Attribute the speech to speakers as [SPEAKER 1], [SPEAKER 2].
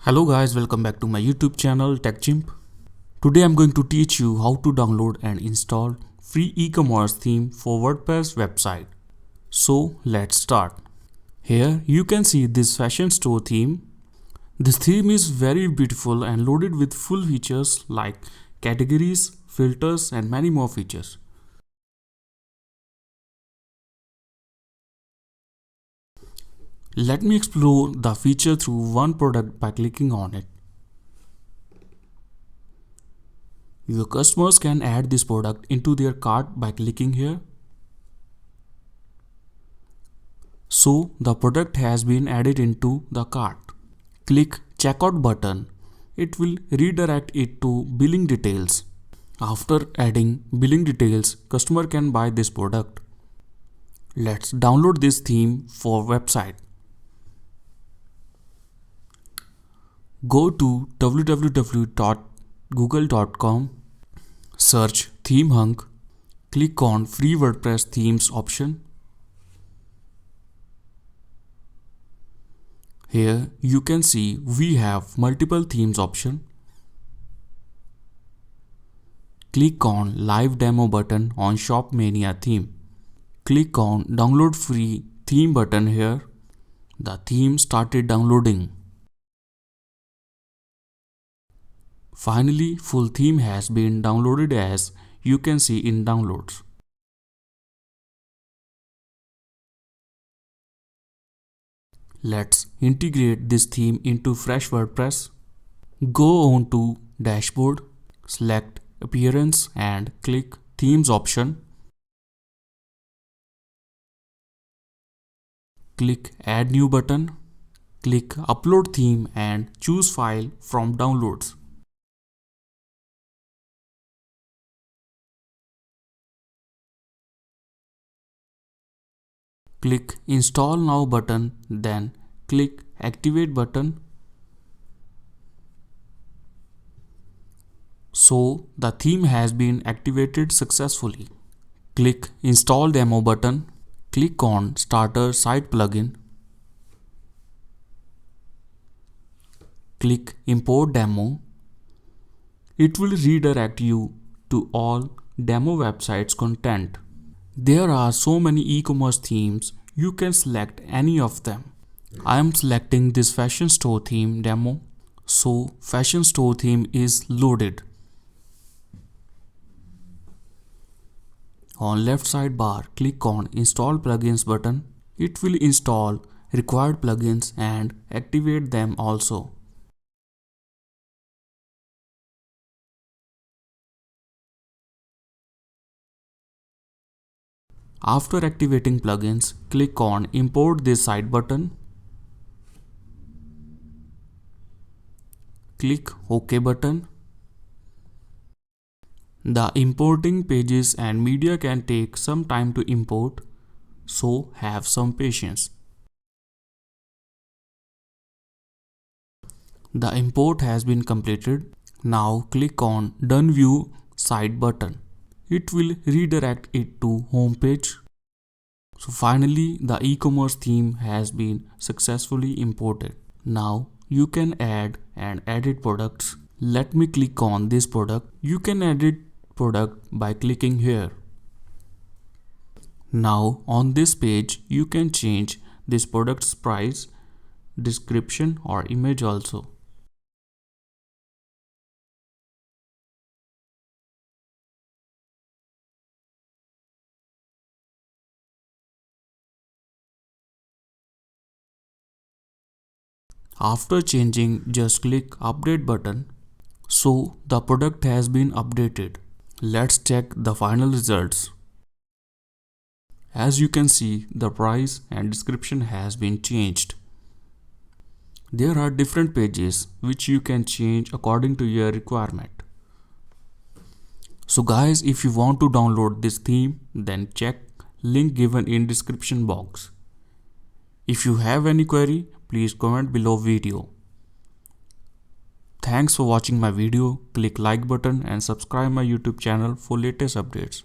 [SPEAKER 1] Hello guys, welcome back to my YouTube channel TechChimp. Today I'm going to teach you how to download and install free e-commerce theme for WordPress website. So let's start. Here you can see this fashion store theme. This theme is very beautiful and loaded with full features like categories, filters and many more features. Let me explore the feature through one product by clicking on it. Your customers can add this product into their cart by clicking here. So the product has been added into the cart. Click checkout button. It will redirect it to billing details. After adding billing details, customer can buy this product. Let's download this theme for website. Go to www.google.com, search theme hunk, click on free WordPress themes option. Here you can see we have multiple themes option. Click on live demo button on Shop Mania theme. Click on download free theme button here. The theme started downloading. Finally, full theme has been downloaded as you can see in downloads. Let's integrate this theme into fresh WordPress. Go on to dashboard, select appearance and click themes option. Click add new button. Click upload theme and choose file from downloads. Click install now button, then click activate button. So the theme has been activated successfully. Click install demo button. Click on starter site plugin. Click import demo. It will redirect you to all demo websites content. There are so many e-commerce themes, you can select any of them. I am selecting this fashion store theme demo. So fashion store theme is loaded. On left sidebar, click on install plugins button. It will install required plugins and activate them also. After activating plugins, click on import this site button. Click OK button. The importing pages and media can take some time to import, so have some patience. The import has been completed. Now click on Done View Site button. It will redirect it to home page. So finally the e-commerce theme has been successfully imported. Now you can add and edit products. Let me click on this product. You can edit product by clicking here. Now on this page you can change this product's price, description or image also. After changing, just click update button. So the product has been updated. Let's check the final results. As you can see, the price and description has been changed. There are different pages which you can change according to your requirement. So guys, if you want to download this theme, then check link given in description box. If you have any query, please comment below video. Thanks for watching my video. Click like button and subscribe my YouTube channel for latest updates.